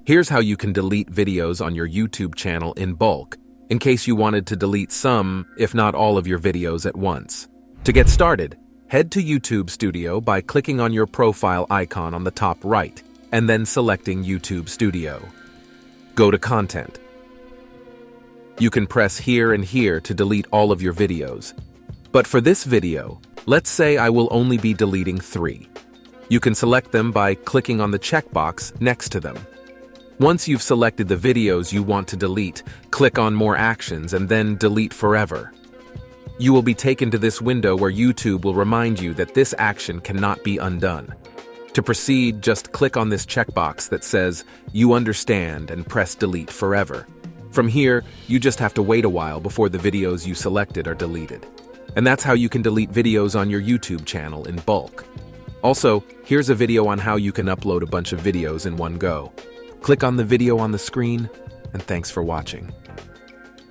Here's how you can delete videos on your YouTube channel in bulk, in case you wanted to delete some, if not all of your videos at once. To get started, head to YouTube Studio by clicking on your profile icon on the top right, and then selecting YouTube Studio. Go to Content. You can press here and here to delete all of your videos. But for this video, let's say I will only be deleting 3. You can select them by clicking on the checkbox next to them. Once you've selected the videos you want to delete, click on More Actions and then Delete Forever. You will be taken to this window where YouTube will remind you that this action cannot be undone. To proceed, just click on this checkbox that says, "You understand," and press Delete Forever. From here, you just have to wait a while before the videos you selected are deleted. And that's how you can delete videos on your YouTube channel in bulk. Also, here's a video on how you can upload a bunch of videos in one go. Click on the video on the screen, and thanks for watching.